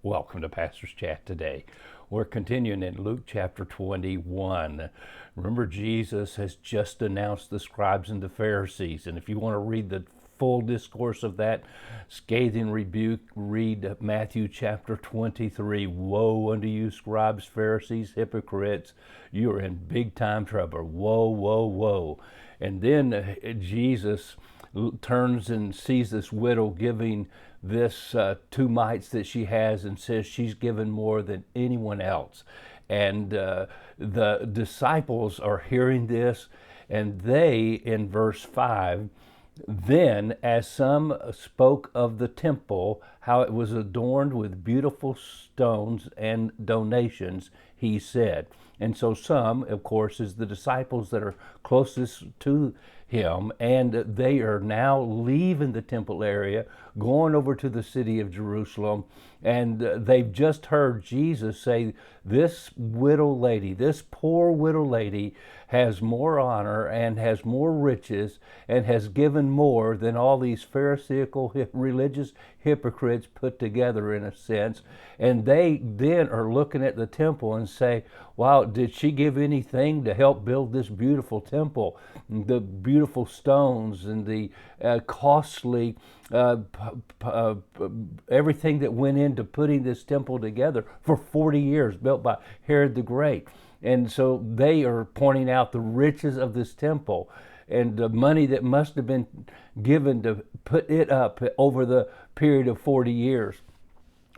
Welcome to Pastor's Chat today. We're continuing in Luke chapter 21. Remember, Jesus has just announced the scribes and the Pharisees. And if you want to read the full discourse of that scathing rebuke, read Matthew chapter 23. Woe unto you, scribes, Pharisees, hypocrites. You are in big time trouble. Woe, woe, woe. And then Jesus turns and sees this widow giving this 2 mites that she has and says she's given more than anyone else. And the disciples are hearing this, and they, in verse 5, then as some spoke of the temple, how it was adorned with beautiful stones and donations, he said. And so some, of course, is the disciples that are closest to him, and they are now leaving the temple area, going over to the city of Jerusalem, and they've just heard Jesus say, this widow lady, this poor widow lady, has more honor and has more riches and has given more than all these Pharisaical religious hypocrites put together, in a sense. And they then are looking at the temple and say, wow, did she give anything to help build this beautiful temple? The beautiful stones and the costly everything that went into putting this temple together for 40 years, built by Herod the Great. And so they are pointing out the riches of this temple and the money that must have been given to put it up over the period of 40 years.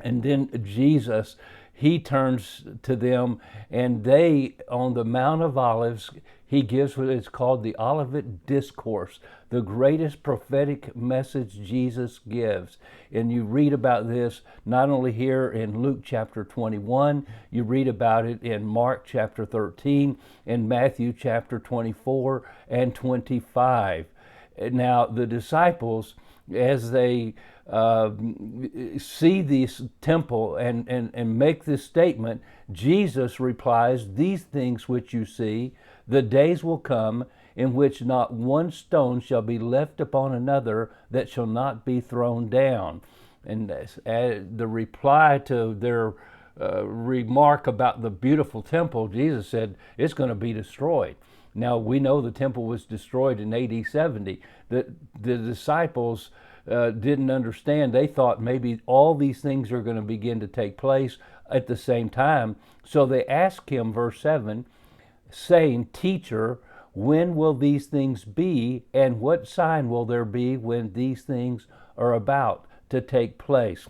And then Jesus, he turns to them, and they, on the Mount of Olives, he gives what is called the Olivet Discourse, the greatest prophetic message Jesus gives. And you read about this not only here in Luke chapter 21, you read about it in Mark chapter 13, and Matthew chapter 24 and 25. Now, the disciples, as they see this temple and make this statement, Jesus replies, these things which you see, the days will come in which not one stone shall be left upon another that shall not be thrown down. And the reply to their remark about the beautiful temple, Jesus said, it's going to be destroyed. Now, we know the temple was destroyed in AD 70. The disciples didn't understand. They thought maybe all these things are going to begin to take place at the same time. So they asked him, verse 7, saying, Teacher, when will these things be, and what sign will there be when these things are about to take place?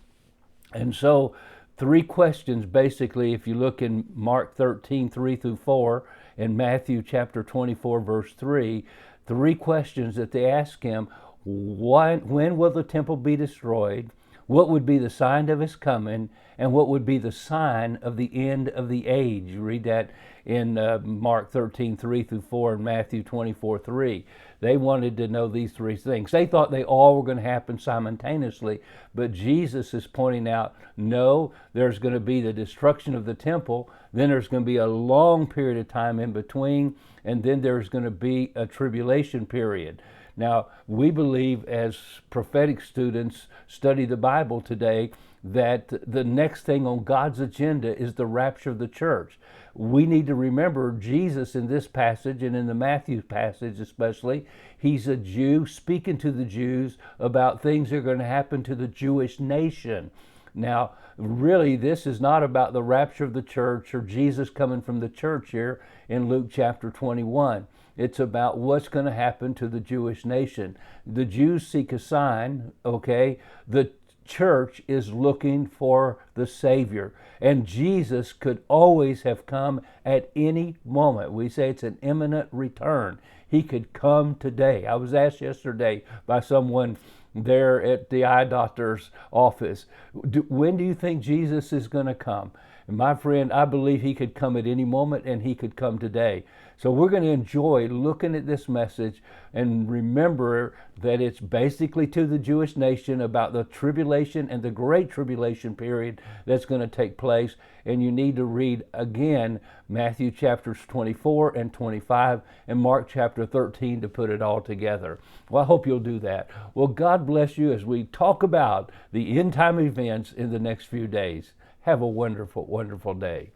And so 3 questions, basically, if you look in Mark 13, 3 through 4, and Matthew chapter 24, verse 3, 3 questions that they ask him. When will the temple be destroyed? What would be the sign of his coming? And what would be the sign of the end of the age? You read that in Mark 13, 3 through 4, and Matthew 24, 3. They wanted to know these 3 things. They thought they all were going to happen simultaneously, but Jesus is pointing out, no, there's going to be the destruction of the temple, then there's going to be a long period of time in between, and then there's going to be a tribulation period. Now, we believe as prophetic students study the Bible today that the next thing on God's agenda is the rapture of the church. We need to remember Jesus in this passage, and in the Matthew passage especially, he's a Jew speaking to the Jews about things that are going to happen to the Jewish nation. Now, really, this is not about the rapture of the church or Jesus coming from the church here in Luke chapter 21. It's about what's going to happen to the Jewish nation. The Jews seek a sign, okay? The church is looking for the Savior. And Jesus could always have come at any moment. We say it's an imminent return. He could come today. I was asked yesterday by someone there at the eye doctor's office, when do you think Jesus is going to come? And my friend, I believe he could come at any moment, and he could come today. So we're going to enjoy looking at this message and remember that it's basically to the Jewish nation about the tribulation and the great tribulation period that's going to take place. And you need to read again Matthew chapters 24 and 25 and Mark chapter 13 to put it all together. Well, I hope you'll do that. Well, God bless you as we talk about the end time events in the next few days. Have a wonderful, wonderful day.